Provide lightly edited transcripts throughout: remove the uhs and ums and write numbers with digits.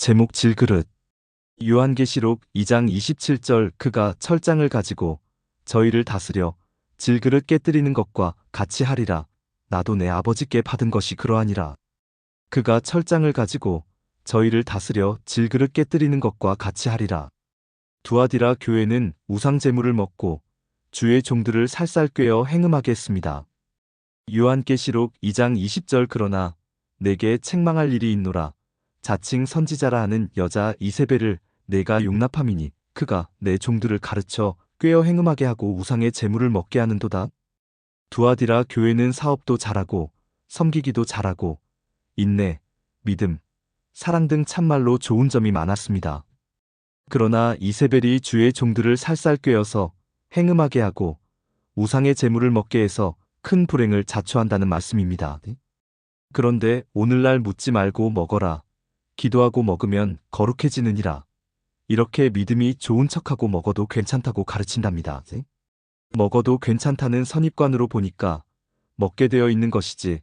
제목 질그릇. 요한계시록 2장 27절 그가 철장을 가지고 저희를 다스려 질그릇 깨뜨리는 것과 같이 하리라. 나도 내 아버지께 받은 것이 그러하니라. 그가 철장을 가지고 저희를 다스려 질그릇 깨뜨리는 것과 같이 하리라. 두아디라 교회는 우상 제물을 먹고 주의 종들을 살살 꿰어 행음하게 했습니다. 요한계시록 2장 20절 그러나 내게 책망할 일이 있노라. 자칭 선지자라 하는 여자 이세벨을 내가 용납함이니 그가 내 종들을 가르쳐 꿰어 행음하게 하고 우상의 제물을 먹게 하는도다. 두아디라 교회는 사업도 잘하고 섬기기도 잘하고 인내, 믿음, 사랑 등 참말로 좋은 점이 많았습니다. 그러나 이세벨이 주의 종들을 살살 꿰어서 행음하게 하고 우상의 제물을 먹게 해서 큰 불행을 자초한다는 말씀입니다. 그런데 오늘날 묻지 말고 먹어라. 기도하고 먹으면 거룩해지느니라. 이렇게 믿음이 좋은 척하고 먹어도 괜찮다고 가르친답니다. 먹어도 괜찮다는 선입관으로 보니까 먹게 되어 있는 것이지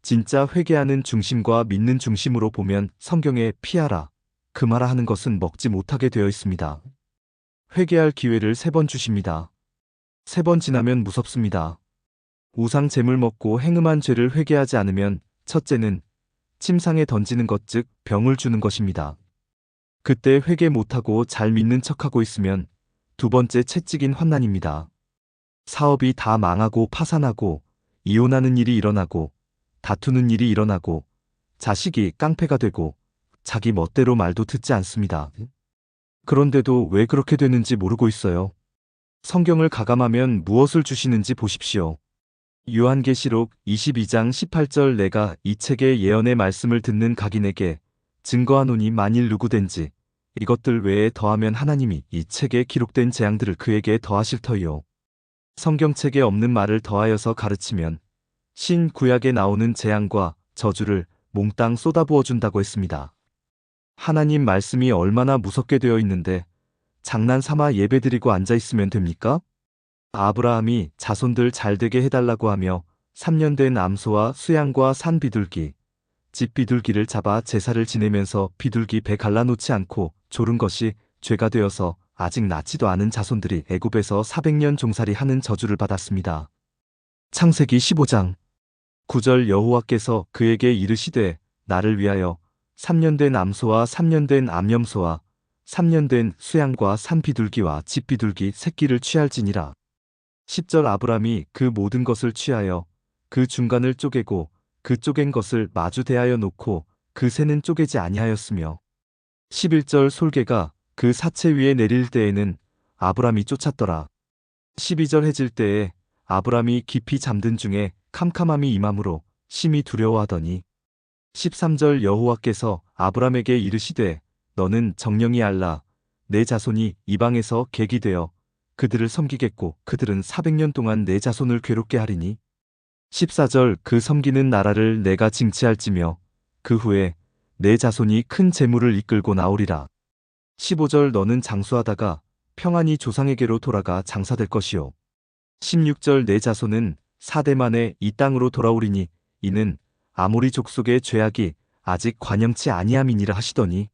진짜 회개하는 중심과 믿는 중심으로 보면 성경에 피하라, 금하라 하는 것은 먹지 못하게 되어 있습니다. 회개할 기회를 3번 주십니다. 3번 지나면 무섭습니다. 우상 제물 먹고 행음한 죄를 회개하지 않으면 첫째는 침상에 던지는 것 즉 병을 주는 것입니다. 그때 회개 못하고 잘 믿는 척하고 있으면 두 번째 채찍인 환난입니다. 사업이 다 망하고 파산하고 이혼하는 일이 일어나고 다투는 일이 일어나고 자식이 깡패가 되고 자기 멋대로 말도 듣지 않습니다. 그런데도 왜 그렇게 되는지 모르고 있어요. 성경을 가감하면 무엇을 주시는지 보십시오. 요한계시록 22장 18절 내가 이 책의 예언의 말씀을 듣는 각인에게 증거하노니 만일 누구든지 이것들 외에 더하면 하나님이 이 책에 기록된 재앙들을 그에게 더하실 터이요. 성경책에 없는 말을 더하여서 가르치면 신구약에 나오는 재앙과 저주를 몽땅 쏟아부어 준다고 했습니다. 하나님 말씀이 얼마나 무섭게 되어 있는데 장난삼아 예배드리고 앉아있으면 됩니까? 아브라함이 자손들 잘되게 해달라고 하며 3년 된 암소와 수양과 산 비둘기, 집 비둘기를 잡아 제사를 지내면서 비둘기 배 갈라놓지 않고 조른 것이 죄가 되어서 아직 낳지도 않은 자손들이 애굽에서 400년 종살이 하는 저주를 받았습니다. 창세기 15장 9절 여호와께서 그에게 이르시되 나를 위하여 3년 된 암소와 3년 된 암염소와 3년 된 수양과 산 비둘기와 집 비둘기 새끼를 취할지니라. 10절 아브람이 그 모든 것을 취하여 그 중간을 쪼개고 그 쪼갠 것을 마주 대하여 놓고 그 새는 쪼개지 아니하였으며 11절 솔개가 그 사체 위에 내릴 때에는 아브람이 쫓았더라. 12절 해질 때에 아브람이 깊이 잠든 중에 캄캄함이 임함으로 심히 두려워하더니 13절 여호와께서 아브람에게 이르시되 너는 정령이 알라 내 자손이 이방에서 객이 되어 그들을 섬기겠고 그들은 400년 동안 내 자손을 괴롭게 하리니 14절 그 섬기는 나라를 내가 징치할지며 그 후에 내 자손이 큰 재물을 이끌고 나오리라. 15절 너는 장수하다가 평안히 조상에게로 돌아가 장사될 것이요. 16절 내 자손은 4대 만에 이 땅으로 돌아오리니 이는 아모리 족속의 죄악이 아직 관영치 아니함이니라 하시더니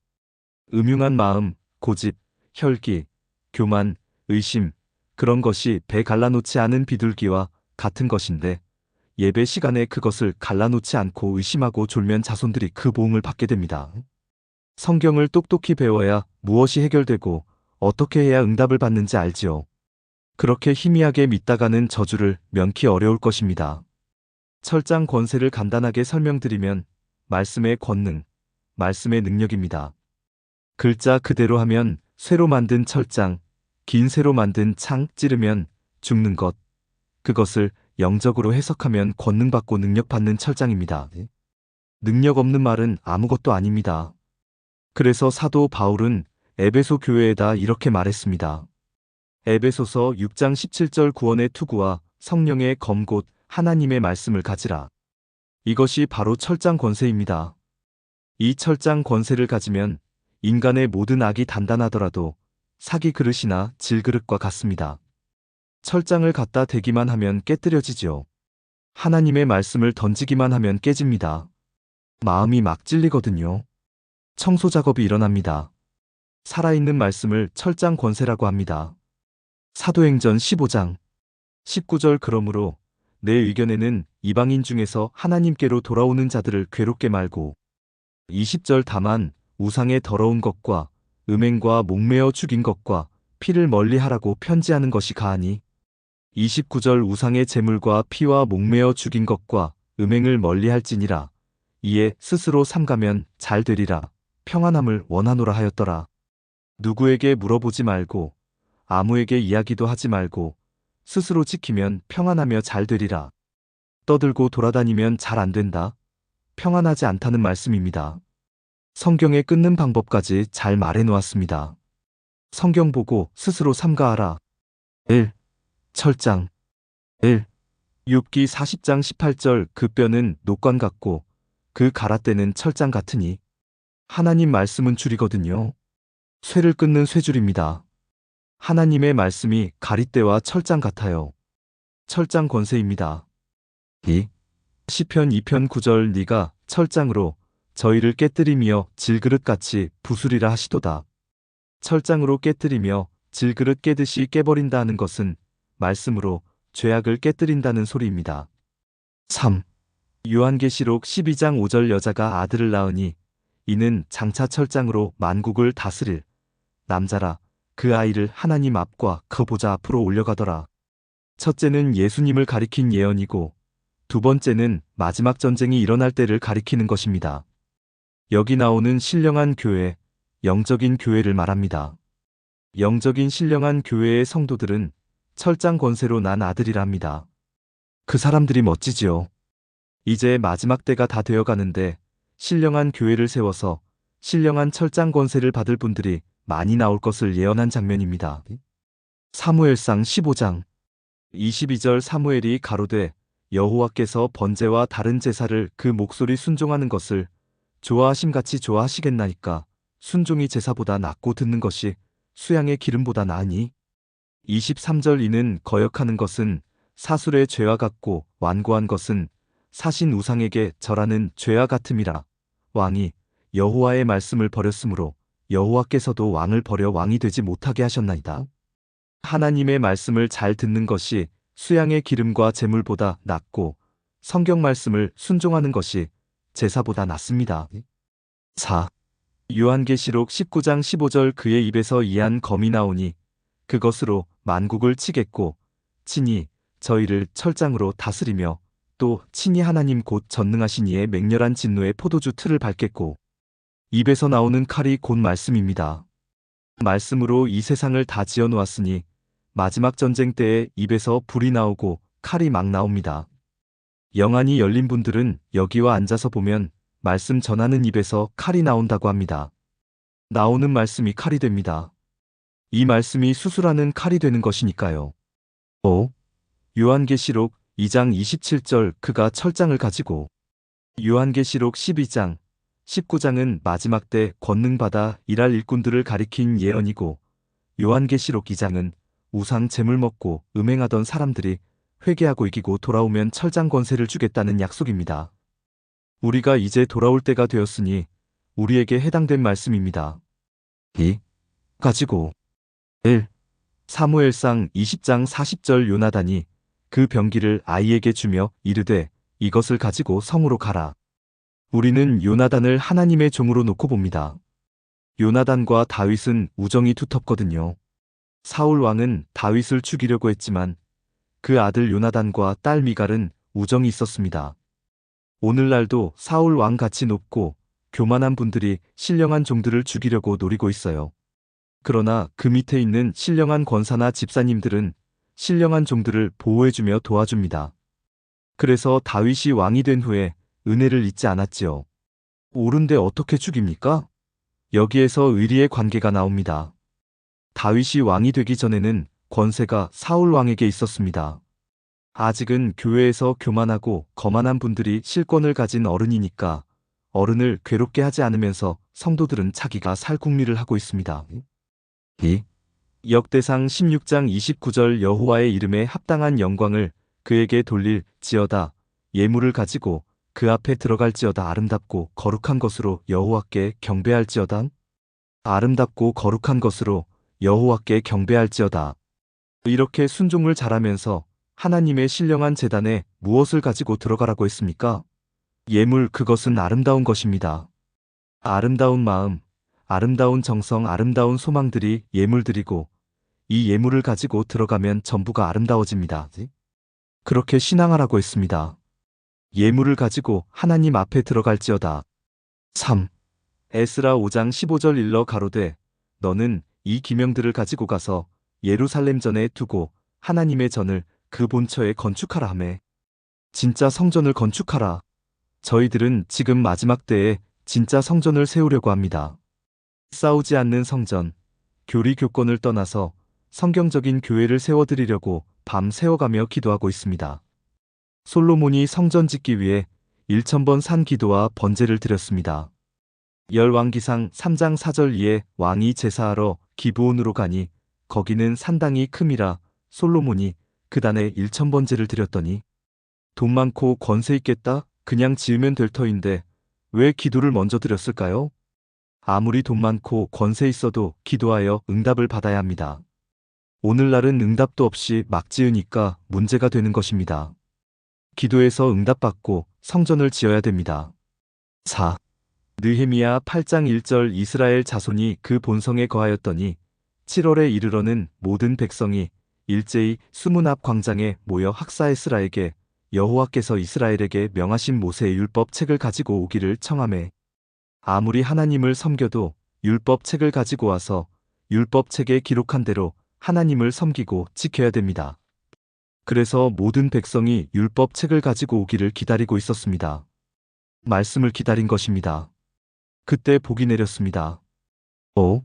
음흉한 마음, 고집, 혈기, 교만, 의심, 그런 것이 배 갈라놓지 않은 비둘기와 같은 것인데 예배 시간에 그것을 갈라놓지 않고 의심하고 졸면 자손들이 그 보응을 받게 됩니다. 성경을 똑똑히 배워야 무엇이 해결되고 어떻게 해야 응답을 받는지 알지요. 그렇게 희미하게 믿다가는 저주를 면키 어려울 것입니다. 철장 권세를 간단하게 설명드리면 말씀의 권능, 말씀의 능력입니다. 글자 그대로 하면 쇠로 만든 철장, 긴 쇠로 만든 창 찌르면 죽는 것, 그것을 영적으로 해석하면 권능받고 능력받는 철장입니다. 능력 없는 말은 아무것도 아닙니다. 그래서 사도 바울은 에베소 교회에다 이렇게 말했습니다. 에베소서 6장 17절 구원의 투구와 성령의 검 곧 하나님의 말씀을 가지라. 이것이 바로 철장 권세입니다. 이 철장 권세를 가지면 인간의 모든 악이 단단하더라도 사기 그릇이나 질그릇과 같습니다. 철장을 갖다 대기만 하면 깨뜨려지죠. 하나님의 말씀을 던지기만 하면 깨집니다. 마음이 막 찔리거든요. 청소 작업이 일어납니다. 살아있는 말씀을 철장 권세라고 합니다. 사도행전 15장 19절 그러므로 내 의견에는 이방인 중에서 하나님께로 돌아오는 자들을 괴롭게 말고 20절 다만 우상의 더러운 것과 음행과 목매어 죽인 것과 피를 멀리하라고 편지하는 것이 가하니 29절 우상의 제물과 피와 목매어 죽인 것과 음행을 멀리할지니라. 이에 스스로 삼가면 잘 되리라. 평안함을 원하노라 하였더라. 누구에게 물어보지 말고 아무에게 이야기도 하지 말고 스스로 지키면 평안하며 잘 되리라. 떠들고 돌아다니면 잘 안 된다. 평안하지 않다는 말씀입니다. 성경에 끊는 방법까지 잘 말해 놓았습니다. 성경 보고 스스로 삼가하라. 1. 철장 1. 욥기 40장 18절 그 뼈는 녹관 같고 그 가라떼는 철장 같으니 하나님 말씀은 줄이거든요. 쇠를 끊는 쇠줄입니다. 하나님의 말씀이 가리떼와 철장 같아요. 철장 권세입니다. 2. 시편 2편 9절 네가 철장으로 저희를 깨뜨리며 질그릇같이 부수리라 하시도다. 철장으로 깨뜨리며 질그릇 깨듯이 깨버린다 하는 것은 말씀으로 죄악을 깨뜨린다는 소리입니다. 3. 요한계시록 12장 5절 여자가 아들을 낳으니 이는 장차 철장으로 만국을 다스릴 남자라. 그 아이를 하나님 앞과 그 보좌 앞으로 올려가더라. 첫째는 예수님을 가리킨 예언이고 두 번째는 마지막 전쟁이 일어날 때를 가리키는 것입니다. 여기 나오는 신령한 교회, 영적인 교회를 말합니다. 영적인 신령한 교회의 성도들은 철장 권세로 난 아들이랍니다. 그 사람들이 멋지지요. 이제 마지막 때가 다 되어가는데 신령한 교회를 세워서 신령한 철장 권세를 받을 분들이 많이 나올 것을 예언한 장면입니다. 사무엘상 15장 22절 사무엘이 가로되 여호와께서 번제와 다른 제사를 그 목소리 순종하는 것을 좋아하심같이 좋아하시겠나이까. 순종이 제사보다 낫고 듣는 것이 수양의 기름보다 나으니. 23절 이는 거역하는 것은 사술의 죄와 같고 완고한 것은 사신 우상에게 절하는 죄와 같음이라. 왕이 여호와의 말씀을 버렸으므로 여호와께서도 왕을 버려 왕이 되지 못하게 하셨나이다. 하나님의 말씀을 잘 듣는 것이 수양의 기름과 제물보다 낫고 성경 말씀을 순종하는 것이 제사보다 낫습니다. 4. 요한계시록 19장 15절 그의 입에서 이한 검이 나오니 그것으로 만국을 치겠고 친히 저희를 철장으로 다스리며 또 친히 하나님 곧 전능하신 이의 맹렬한 진노의 포도주 틀을 밟겠고 입에서 나오는 칼이 곧 말씀입니다. 말씀으로 이 세상을 다 지어놓았으니 마지막 전쟁 때에 입에서 불이 나오고 칼이 막 나옵니다. 영안이 열린 분들은 여기와 앉아서 보면 말씀 전하는 입에서 칼이 나온다고 합니다. 나오는 말씀이 칼이 됩니다. 이 말씀이 수술하는 칼이 되는 것이니까요. 5. 요한계시록 2장 27절 그가 철장을 가지고 요한계시록 12장 19장은 마지막 때 권능받아 일할 일꾼들을 가리킨 예언이고 요한계시록 2장은 우상 제물 먹고 음행하던 사람들이 회개하고 이기고 돌아오면 철장 권세를 주겠다는 약속입니다. 우리가 이제 돌아올 때가 되었으니 우리에게 해당된 말씀입니다. 2. 가지고 1. 사무엘상 20장 40절 요나단이 그 병기를 아이에게 주며 이르되 이것을 가지고 성으로 가라. 우리는 요나단을 하나님의 종으로 놓고 봅니다. 요나단과 다윗은 우정이 두텁거든요. 사울 왕은 다윗을 죽이려고 했지만 그 아들 요나단과 딸 미갈은 우정이 있었습니다. 오늘날도 사울 왕 같이 높고 교만한 분들이 신령한 종들을 죽이려고 노리고 있어요. 그러나 그 밑에 있는 신령한 권사나 집사님들은 신령한 종들을 보호해주며 도와줍니다. 그래서 다윗이 왕이 된 후에 은혜를 잊지 않았지요. 옳은데 어떻게 죽입니까? 여기에서 의리의 관계가 나옵니다. 다윗이 왕이 되기 전에는 권세가 사울 왕에게 있었습니다. 아직은 교회에서 교만하고 거만한 분들이 실권을 가진 어른이니까 어른을 괴롭게 하지 않으면서 성도들은 자기가 살 궁리를 하고 있습니다. 2. 역대상 16장 29절 여호와의 이름에 합당한 영광을 그에게 돌릴 지어다 예물을 가지고 그 앞에 들어갈지어다. 아름답고 거룩한 것으로 여호와께 경배할지어다. 아름답고 거룩한 것으로 여호와께 경배할지어다. 이렇게 순종을 잘하면서 하나님의 신령한 제단에 무엇을 가지고 들어가라고 했습니까? 예물, 그것은 아름다운 것입니다. 아름다운 마음, 아름다운 정성, 아름다운 소망들이 예물들이고 이 예물을 가지고 들어가면 전부가 아름다워집니다. 그렇게 신앙하라고 했습니다. 예물을 가지고 하나님 앞에 들어갈지어다. 3. 에스라 5장 15절 일러 가로되 너는 이 기명들을 가지고 가서 예루살렘 전에 두고 하나님의 전을 그 본처에 건축하라 하매. 진짜 성전을 건축하라. 저희들은 지금 마지막 때에 진짜 성전을 세우려고 합니다. 싸우지 않는 성전, 교리 교권을 떠나서 성경적인 교회를 세워드리려고 밤 새워가며 기도하고 있습니다. 솔로몬이 성전 짓기 위해 1000번 산 기도와 번제를 드렸습니다. 열왕기상 3장 4절 이에 왕이 제사하러 기브온으로 가니 거기는 산당이 큼이라 솔로몬이 그단에 1000번제를 드렸더니 돈 많고 권세 있겠다 그냥 지으면 될 터인데 왜 기도를 먼저 드렸을까요? 아무리 돈 많고 권세 있어도 기도하여 응답을 받아야 합니다. 오늘날은 응답도 없이 막 지으니까 문제가 되는 것입니다. 기도해서 응답받고 성전을 지어야 됩니다. 4. 느헤미야 8장 1절 이스라엘 자손이 그 본성에 거하였더니 7월에 이르러는 모든 백성이 일제히 수문 앞 광장에 모여 학사 에스라에게 여호와께서 이스라엘에게 명하신 모세의 율법 책을 가지고 오기를 청하매 아무리 하나님을 섬겨도 율법 책을 가지고 와서 율법 책에 기록한 대로 하나님을 섬기고 지켜야 됩니다. 그래서 모든 백성이 율법 책을 가지고 오기를 기다리고 있었습니다. 말씀을 기다린 것입니다. 그때 복이 내렸습니다. 5.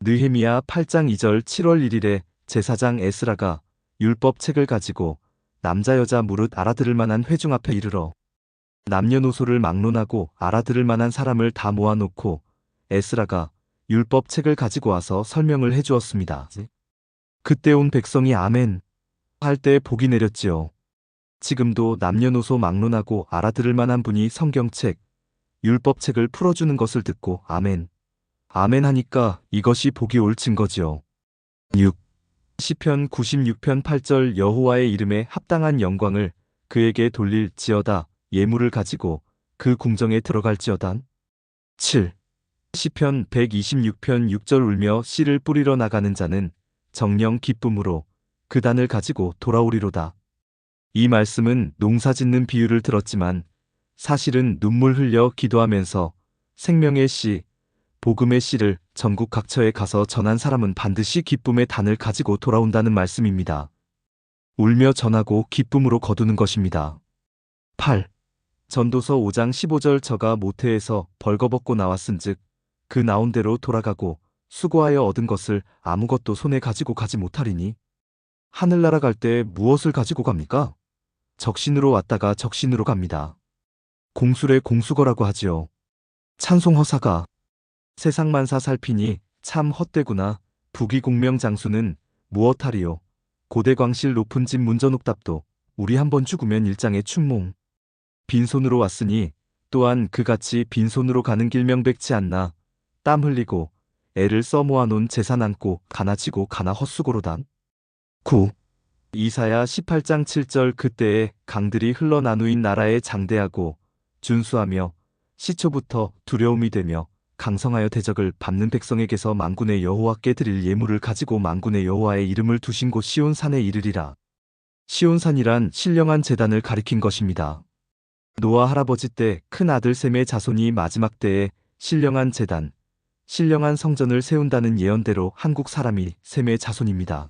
느헤미야 8장 2절 7월 1일에 제사장 에스라가 율법 책을 가지고 남자 여자 무릇 알아들을 만한 회중 앞에 이르러 남녀노소를 막론하고 알아들을 만한 사람을 다 모아놓고 에스라가 율법 책을 가지고 와서 설명을 해주었습니다. 그때 온 백성이 아멘 할 때 복이 내렸지요. 지금도 남녀노소 막론하고 알아들을 만한 분이 성경책, 율법책을 풀어주는 것을 듣고 아멘, 아멘 하니까 이것이 복이 올 증거지요. 6. 시편 96편 8절 여호와의 이름에 합당한 영광을 그에게 돌릴지어다. 예물을 가지고 그 궁정에 들어갈지어다. 7. 시편 126편 6절 울며 씨를 뿌리러 나가는 자는 정령 기쁨으로 그 단을 가지고 돌아오리로다. 이 말씀은 농사짓는 비유를 들었지만 사실은 눈물 흘려 기도하면서 생명의 씨, 복음의 씨를 전국 각처에 가서 전한 사람은 반드시 기쁨의 단을 가지고 돌아온다는 말씀입니다. 울며 전하고 기쁨으로 거두는 것입니다. 8. 전도서 5장 15절 저가 모태에서 벌거벗고 나왔은즉 그 나온 대로 돌아가고 수고하여 얻은 것을 아무것도 손에 가지고 가지 못하리니 하늘나라 갈 때 무엇을 가지고 갑니까? 적신으로 왔다가 적신으로 갑니다. 공술의 공수거라고 하지요. 찬송허사가 세상 만사 살피니 참 헛되구나. 부귀공명장수는 무엇하리요. 고대광실 높은 집 문전옥답도 우리 한번 죽으면 일장의 춘몽. 빈손으로 왔으니 또한 그같이 빈손으로 가는 길 명백치 않나. 땀 흘리고 애를 써 모아놓은 재산 안고 가나 지고 가나 헛수고로단. 9. 이사야 18장 7절 그때에 강들이 흘러나누인 나라에 장대하고 준수하며 시초부터 두려움이 되며 강성하여 대적을 밟는 백성에게서 만군의 여호와께 드릴 예물을 가지고 만군의 여호와의 이름을 두신 곳 시온산에 이르리라. 시온산이란 신령한 제단을 가리킨 것입니다. 노아 할아버지 때 큰 아들 셈의 자손이 마지막 때에 신령한 제단, 신령한 성전을 세운다는 예언대로 한국 사람이 셈의 자손입니다.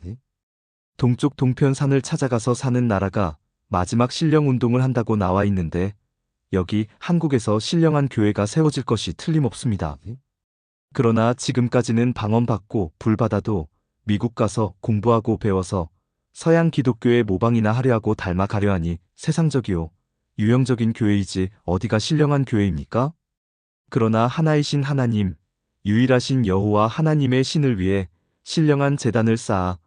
동쪽 동편산을 찾아가서 사는 나라가 마지막 신령 운동을 한다고 나와 있는데 여기 한국에서 신령한 교회가 세워질 것이 틀림없습니다. 그러나 지금까지는 방언받고 불받아도 미국 가서 공부하고 배워서 서양 기독교의 모방이나 하려 하고 닮아가려 하니 세상적이요 유형적인 교회이지 어디가 신령한 교회입니까? 그러나 하나이신 하나님, 유일하신 여호와 하나님의 신을 위해 신령한 제단을 쌓아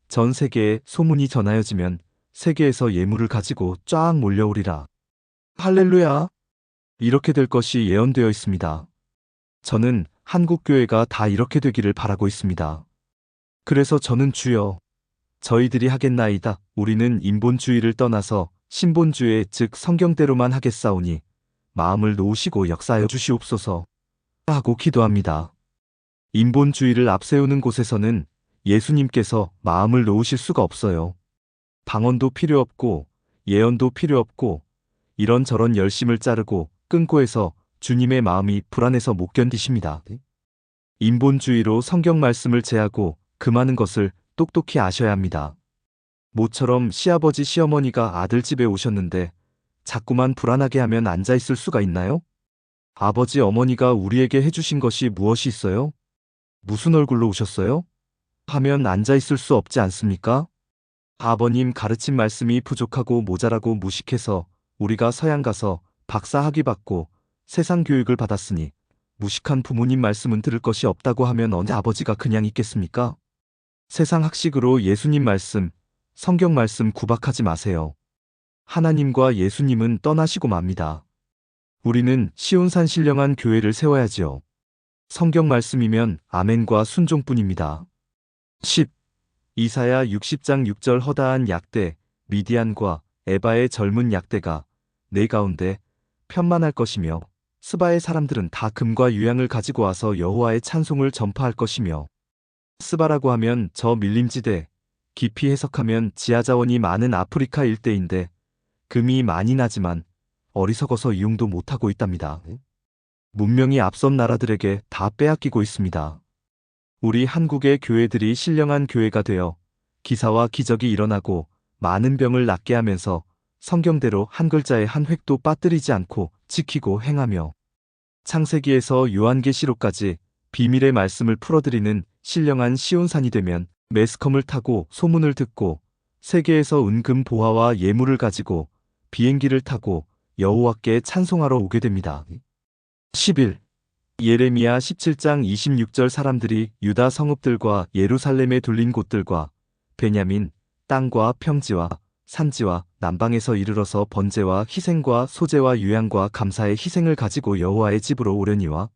전 세계에 소문이 전하여지면 세계에서 예물을 가지고 쫙 몰려오리라. 할렐루야! 이렇게 될 것이 예언되어 있습니다. 저는 한국 교회가 다 이렇게 되기를 바라고 있습니다. 그래서 저는 주여, 저희들이 하겠나이다. 우리는 인본주의를 떠나서 신본주의 즉 성경대로만 하겠사오니 마음을 놓으시고 역사하여 주시옵소서 하고 기도합니다. 인본주의를 앞세우는 곳에서는 예수님께서 마음을 놓으실 수가 없어요. 방언도 필요 없고 예언도 필요 없고 이런저런 열심을 자르고 끊고 해서 주님의 마음이 불안해서 못 견디십니다. 인본주의로 성경 말씀을 제하고 금하는 것을 똑똑히 아셔야 합니다. 모처럼 시아버지 시어머니가 아들 집에 오셨는데 자꾸만 불안하게 하면 앉아 있을 수가 있나요? 아버지 어머니가 우리에게 해주신 것이 무엇이 있어요? 무슨 얼굴로 오셨어요? 하면 앉아 있을 수 없지 않습니까? 아버님 가르친 말씀이 부족하고 모자라고 무식해서 우리가 서양 가서 박사 학위 받고 세상 교육을 받았으니 무식한 부모님 말씀은 들을 것이 없다고 하면 언제 아버지가 그냥 있겠습니까? 세상 학식으로 예수님 말씀, 성경 말씀 구박하지 마세요. 하나님과 예수님은 떠나시고 맙니다. 우리는 시온산 신령한 교회를 세워야지요. 성경 말씀이면 아멘과 순종뿐입니다. 10. 이사야 60장 6절 허다한 약대, 미디안과 에바의 젊은 약대가 내 가운데 편만할 것이며 스바의 사람들은 다 금과 유향을 가지고 와서 여호와의 찬송을 전파할 것이며 스바라고 하면 저 밀림지대, 깊이 해석하면 지하자원이 많은 아프리카 일대인데 금이 많이 나지만 어리석어서 이용도 못하고 있답니다. 문명이 앞선 나라들에게 다 빼앗기고 있습니다. 우리 한국의 교회들이 신령한 교회가 되어 기사와 기적이 일어나고 많은 병을 낫게 하면서 성경대로 한 글자의 한 획도 빠뜨리지 않고 지키고 행하며 창세기에서 요한계시록까지 비밀의 말씀을 풀어드리는 신령한 시온산이 되면 매스컴을 타고 소문을 듣고 세계에서 은금 보화와 예물을 가지고 비행기를 타고 여호와께 찬송하러 오게 됩니다. 11. 예레미야 17장 26절 사람들이 유다 성읍들과 예루살렘에 둘린 곳들과 베냐민 땅과 평지와 산지와 남방에서 이르러서 번제와 희생과 소제와 유향과 감사의 희생을 가지고 여호와의 집으로 오려니와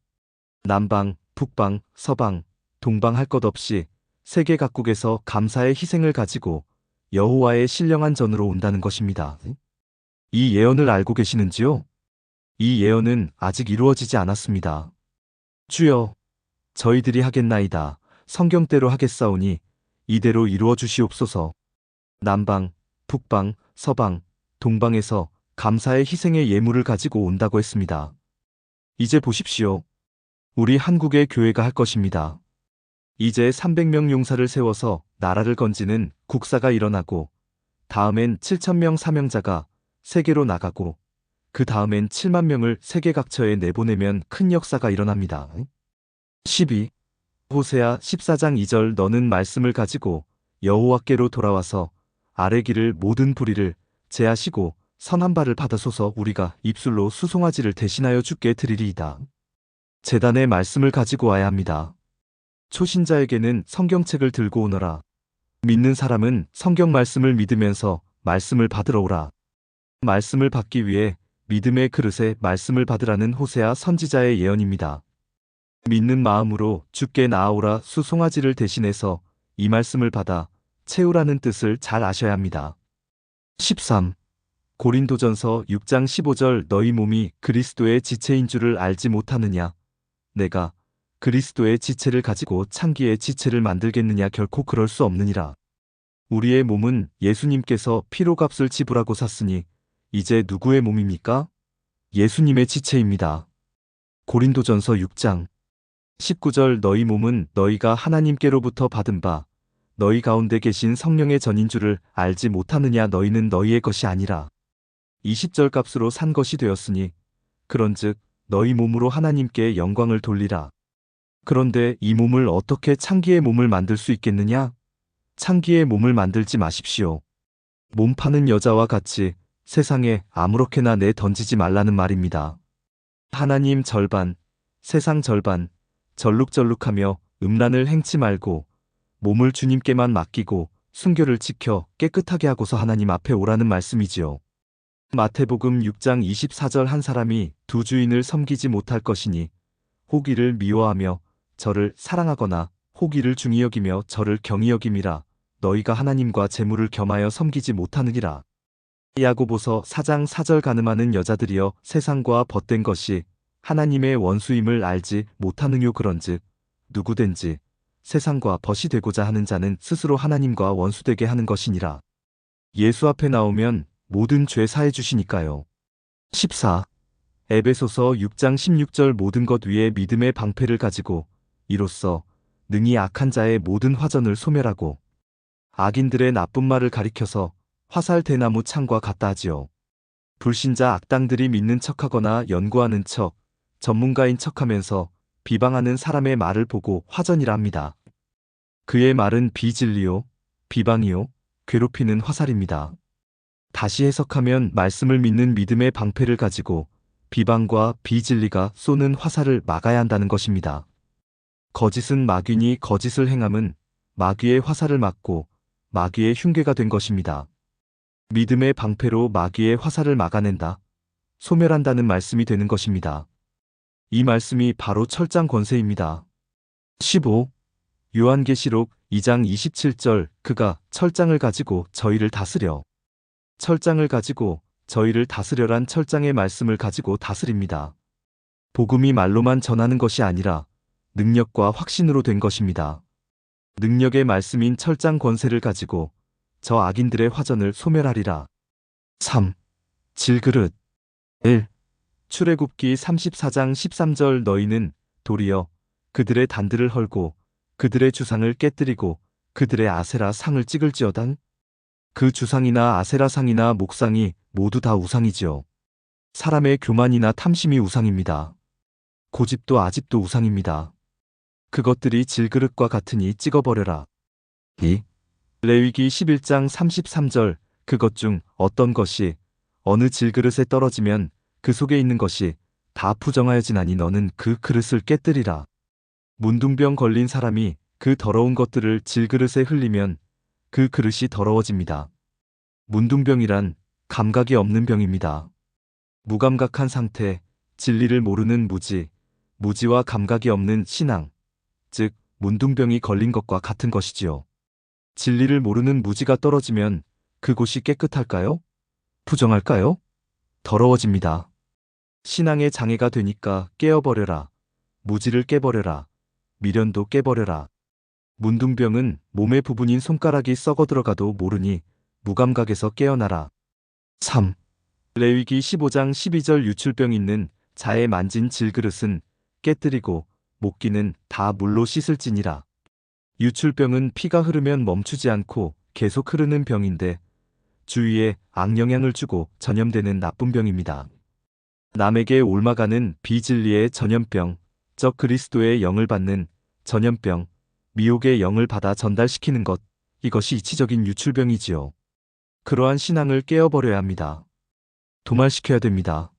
남방, 북방, 서방, 동방 할 것 없이 세계 각국에서 감사의 희생을 가지고 여호와의 신령한 전으로 온다는 것입니다. 이 예언을 알고 계시는지요? 이 예언은 아직 이루어지지 않았습니다. 주여, 저희들이 하겠나이다. 성경대로 하겠사오니 이대로 이루어 주시옵소서. 남방, 북방, 서방, 동방에서 감사의 희생의 예물을 가지고 온다고 했습니다. 이제 보십시오. 우리 한국의 교회가 할 것입니다. 이제 300명 용사를 세워서 나라를 건지는 국사가 일어나고 다음엔 7,000명 사명자가 세계로 나가고 그 다음엔 7만 명을 세계 각처에 내보내면 큰 역사가 일어납니다. 12. 호세아 14장 2절 너는 말씀을 가지고 여호와께로 돌아와서 아래 길을 모든 불의를 제하시고 선한 발을 받아소서 우리가 입술로 수송아지를 대신하여 주께 드리리이다. 제단의 말씀을 가지고 와야 합니다. 초신자에게는 성경책을 들고 오너라. 믿는 사람은 성경 말씀을 믿으면서 말씀을 받으러 오라. 말씀을 받기 위해 믿음의 그릇에 말씀을 받으라는 호세아 선지자의 예언입니다. 믿는 마음으로 주께 나아오라 수송아지를 대신해서 이 말씀을 받아 채우라는 뜻을 잘 아셔야 합니다. 13. 고린도전서 6장 15절 너희 몸이 그리스도의 지체인 줄을 알지 못하느냐? 내가 그리스도의 지체를 가지고 창기의 지체를 만들겠느냐? 결코 그럴 수 없느니라. 우리의 몸은 예수님께서 피로값을 지불하고 샀으니 이제 누구의 몸입니까? 예수님의 지체입니다. 고린도전서 6장 19절 너희 몸은 너희가 하나님께로부터 받은 바 너희 가운데 계신 성령의 전인 줄을 알지 못하느냐? 너희는 너희의 것이 아니라 20절 값으로 산 것이 되었으니 그런즉 너희 몸으로 하나님께 영광을 돌리라. 그런데 이 몸을 어떻게 창기의 몸을 만들 수 있겠느냐? 창기의 몸을 만들지 마십시오. 몸 파는 여자와 같이 세상에 아무렇게나 내 던지지 말라는 말입니다. 하나님 절반, 세상 절반, 절룩절룩하며 음란을 행치 말고 몸을 주님께만 맡기고 순교를 지켜 깨끗하게 하고서 하나님 앞에 오라는 말씀이지요. 마태복음 6장 24절 한 사람이 두 주인을 섬기지 못할 것이니 혹이를 미워하며 저를 사랑하거나 혹이를 중히 여기며 저를 경히 여김이라. 너희가 하나님과 재물을 겸하여 섬기지 못하느니라. 야고보서 4장 4절 가늠하는 여자들이여 세상과 벗된 것이 하나님의 원수임을 알지 못하느뇨. 그런즉 누구든지 세상과 벗이 되고자 하는 자는 스스로 하나님과 원수되게 하는 것이니라. 예수 앞에 나오면 모든 죄 사해 주시니까요. 14. 에베소서 6장 16절 모든 것 위에 믿음의 방패를 가지고 이로써 능히 악한 자의 모든 화전을 소멸하고 악인들의 나쁜 말을 가리켜서 화살 대나무 창과 같다 하지요. 불신자 악당들이 믿는 척하거나 연구하는 척, 전문가인 척하면서 비방하는 사람의 말을 보고 화전이라 합니다. 그의 말은 비진리요, 비방이요, 괴롭히는 화살입니다. 다시 해석하면 말씀을 믿는 믿음의 방패를 가지고 비방과 비진리가 쏘는 화살을 막아야 한다는 것입니다. 거짓은 마귀니 거짓을 행함은 마귀의 화살을 막고 마귀의 흉계가 된 것입니다. 믿음의 방패로 마귀의 화살을 막아낸다, 소멸한다는 말씀이 되는 것입니다. 이 말씀이 바로 철장 권세입니다. 15. 요한계시록 2장 27절 그가 철장을 가지고 저희를 다스려. 철장을 가지고 저희를 다스려란 철장의 말씀을 가지고 다스립니다. 복음이 말로만 전하는 것이 아니라 능력과 확신으로 된 것입니다. 능력의 말씀인 철장 권세를 가지고 저 악인들의 화전을 소멸하리라. 3. 질그릇. 1. 출애굽기 34장 13절 너희는 도리어 그들의 단들을 헐고 그들의 주상을 깨뜨리고 그들의 아세라 상을 찍을지어다. 그 주상이나 아세라 상이나 목상이 모두 다 우상이지요. 사람의 교만이나 탐심이 우상입니다. 고집도 아집도 우상입니다. 그것들이 질그릇과 같으니 찍어버려라. 2. 레위기 11장 33절 그것 중 어떤 것이 어느 질그릇에 떨어지면 그 속에 있는 것이 다 부정하여지나니 너는 그 그릇을 깨뜨리라. 문둥병 걸린 사람이 그 더러운 것들을 질그릇에 흘리면 그 그릇이 더러워집니다. 문둥병이란 감각이 없는 병입니다. 무감각한 상태, 진리를 모르는 무지, 무지와 감각이 없는 신앙, 즉 문둥병이 걸린 것과 같은 것이지요. 진리를 모르는 무지가 떨어지면 그곳이 깨끗할까요? 부정할까요? 더러워집니다. 신앙의 장애가 되니까 깨어버려라. 무지를 깨버려라. 미련도 깨버려라. 문둥병은 몸의 부분인 손가락이 썩어 들어가도 모르니 무감각에서 깨어나라. 3. 레위기 15장 12절 유출병 있는 자의 만진 질그릇은 깨뜨리고 목기는 다 물로 씻을지니라. 유출병은 피가 흐르면 멈추지 않고 계속 흐르는 병인데 주위에 악영향을 주고 전염되는 나쁜 병입니다. 남에게 옮아가는 비진리의 전염병, 적 그리스도의 영을 받는 전염병, 미혹의 영을 받아 전달시키는 것, 이것이 이치적인 유출병이지요. 그러한 신앙을 깨어버려야 합니다. 도말시켜야 됩니다.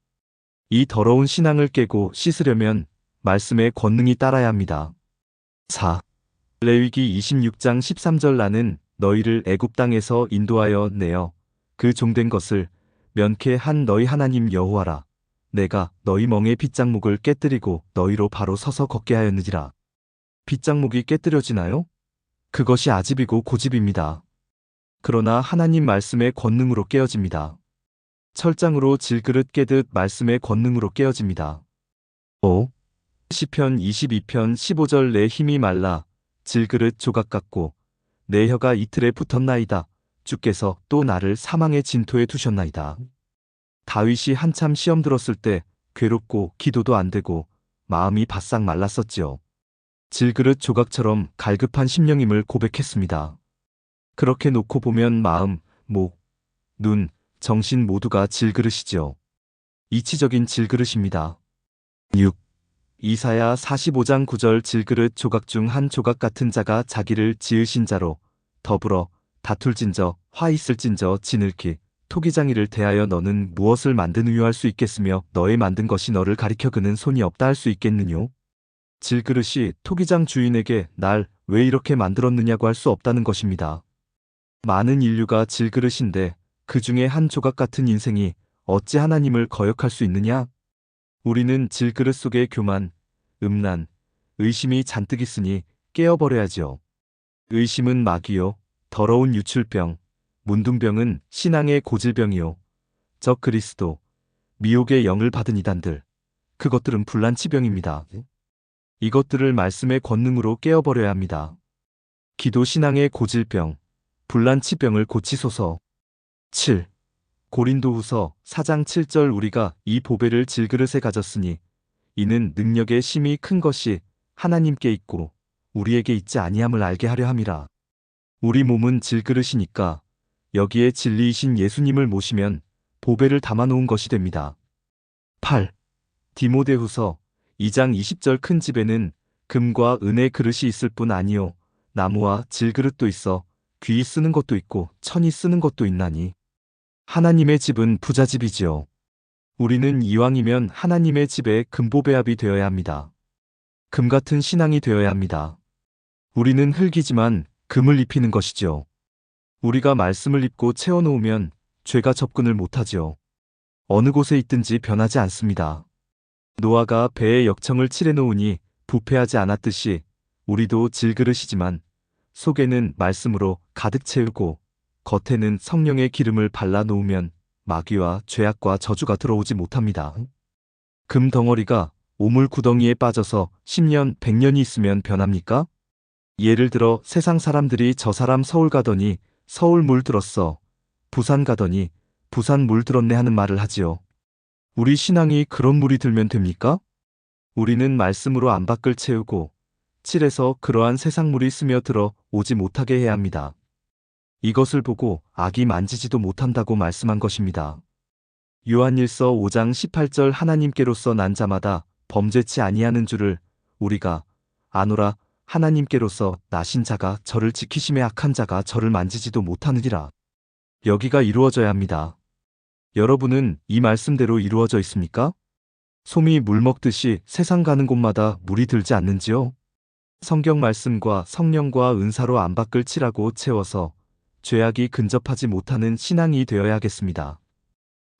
이 더러운 신앙을 깨고 씻으려면 말씀의 권능이 따라야 합니다. 4. 레위기 26장 13절 나는 너희를 애굽 땅에서 인도하여 내어 그 종된 것을 면케한 너희 하나님 여호와라. 내가 너희 멍에 빗장목을 깨뜨리고 너희로 바로 서서 걷게 하였느니라. 빗장목이 깨뜨려지나요? 그것이 아집이고 고집입니다. 그러나 하나님 말씀의 권능으로 깨어집니다. 철장으로 질그릇 깨듯 말씀의 권능으로 깨어집니다. 5. 시편 22편 15절 내 힘이 말라 질그릇 조각 같고 내 혀가 이틀에 붙었나이다. 주께서 또 나를 사망의 진토에 두셨나이다. 다윗이 한참 시험 들었을 때 괴롭고 기도도 안 되고 마음이 바싹 말랐었지요. 질그릇 조각처럼 갈급한 심령임을 고백했습니다. 그렇게 놓고 보면 마음, 목, 눈, 정신 모두가 질그릇이지요. 이치적인 질그릇입니다. 6. 이사야 45장 9절 질그릇 조각 중 한 조각 같은 자가 자기를 지으신 자로 더불어 다툴진저 화 있을진저 지늙기 토기장이를 대하여 너는 무엇을 만드느뇨 할 수 있겠으며 너의 만든 것이 너를 가리켜 그는 손이 없다 할 수 있겠느뇨. 질그릇이 토기장 주인에게 날 왜 이렇게 만들었느냐고 할 수 없다는 것입니다. 많은 인류가 질그릇인데 그 중에 한 조각 같은 인생이 어찌 하나님을 거역할 수 있느냐? 우리는 질그릇 속에 교만, 음란, 의심이 잔뜩 있으니 깨어버려야지요. 의심은 마귀요, 더러운 유출병, 문둥병은 신앙의 고질병이요, 적 그리스도, 미혹의 영을 받은 이단들, 그것들은 불난치병입니다. 이것들을 말씀의 권능으로 깨어버려야 합니다. 기도 신앙의 고질병, 불난치병을 고치소서. 7. 고린도후서 4장 7절 우리가 이 보배를 질그릇에 가졌으니 이는 능력의 심히 큰 것이 하나님께 있고 우리에게 있지 아니함을 알게 하려 함이라. 우리 몸은 질그릇이니까 여기에 진리이신 예수님을 모시면 보배를 담아놓은 것이 됩니다. 8. 디모데후서 2장 20절 큰 집에는 금과 은의 그릇이 있을 뿐 아니요 나무와 질그릇도 있어 귀히 쓰는 것도 있고 천이 쓰는 것도 있나니 하나님의 집은 부자집이지요. 우리는 이왕이면 하나님의 집에 금보배합이 되어야 합니다. 금 같은 신앙이 되어야 합니다. 우리는 흙이지만 금을 입히는 것이지요. 우리가 말씀을 입고 채워놓으면 죄가 접근을 못하지요. 어느 곳에 있든지 변하지 않습니다. 노아가 배에 역청을 칠해놓으니 부패하지 않았듯이 우리도 질그릇이지만 속에는 말씀으로 가득 채우고 겉에는 성령의 기름을 발라 놓으면 마귀와 죄악과 저주가 들어오지 못합니다. 금 덩어리가 오물 구덩이에 빠져서 10년, 100년이 있으면 변합니까? 예를 들어 세상 사람들이 저 사람 서울 가더니 서울 물 들었어, 부산 가더니 부산 물 들었네 하는 말을 하지요. 우리 신앙이 그런 물이 들면 됩니까? 우리는 말씀으로 안팎을 채우고 칠해서 그러한 세상 물이 스며들어 오지 못하게 해야 합니다. 이것을 보고 악이 만지지도 못한다고 말씀한 것입니다. 요한일서 5장 18절 하나님께로서 난 자마다 범죄치 아니하는 줄을 우리가 아노라. 하나님께로서 나신 자가 저를 지키심에 악한 자가 저를 만지지도 못하느니라. 여기가 이루어져야 합니다. 여러분은 이 말씀대로 이루어져 있습니까? 솜이 물 먹듯이 세상 가는 곳마다 물이 들지 않는지요? 성경 말씀과 성령과 은사로 안팎을 칠하고 채워서 죄악이 근접하지 못하는 신앙이 되어야 하겠습니다.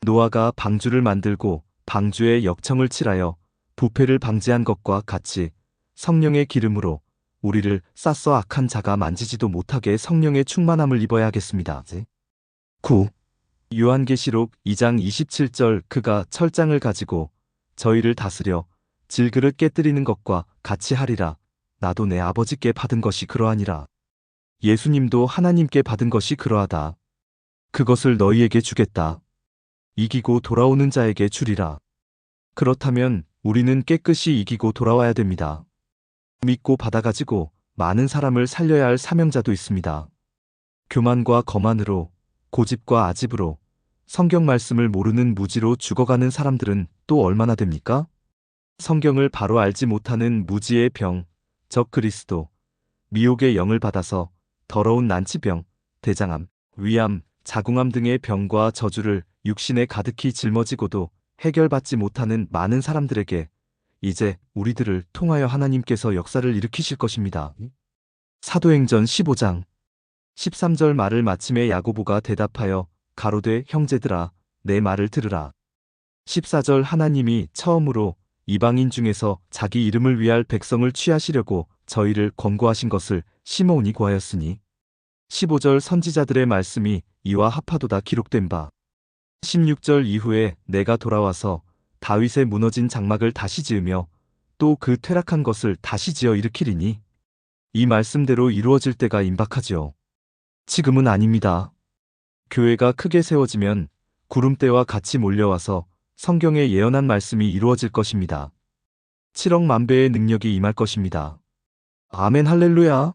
노아가 방주를 만들고 방주에 역청을 칠하여 부패를 방지한 것과 같이 성령의 기름으로 우리를 쌌어 악한 자가 만지지도 못하게 성령의 충만함을 입어야 하겠습니다. 9. 요한계시록 2장 27절 그가 철장을 가지고 저희를 다스려 질그릇 깨뜨리는 것과 같이 하리라. 나도 내 아버지께 받은 것이 그러하니라. 예수님도 하나님께 받은 것이 그러하다. 그것을 너희에게 주겠다. 이기고 돌아오는 자에게 주리라. 그렇다면 우리는 깨끗이 이기고 돌아와야 됩니다. 믿고 받아가지고 많은 사람을 살려야 할 사명자도 있습니다. 교만과 거만으로, 고집과 아집으로, 성경 말씀을 모르는 무지로 죽어가는 사람들은 또 얼마나 됩니까? 성경을 바로 알지 못하는 무지의 병, 적 그리스도, 미혹의 영을 받아서 더러운 난치병, 대장암, 위암, 자궁암 등의 병과 저주를 육신에 가득히 짊어지고도 해결받지 못하는 많은 사람들에게 이제 우리들을 통하여 하나님께서 역사를 일으키실 것입니다. 사도행전 15장 13절 말을 마침에 야고보가 대답하여 가로되 형제들아 내 말을 들으라. 14절 하나님이 처음으로 이방인 중에서 자기 이름을 위할 백성을 취하시려고 저희를 권고하신 것을 시므온이 고하였으니 15절 선지자들의 말씀이 이와 합하도다 기록된 바 16절 이후에 내가 돌아와서 다윗의 무너진 장막을 다시 지으며 또 그 퇴락한 것을 다시 지어 일으키리니 이 말씀대로 이루어질 때가 임박하지요. 지금은 아닙니다. 교회가 크게 세워지면 구름대와 같이 몰려와서 성경에 예언한 말씀이 이루어질 것입니다. 7억 만 배의 능력이 임할 것입니다. 아멘 할렐루야.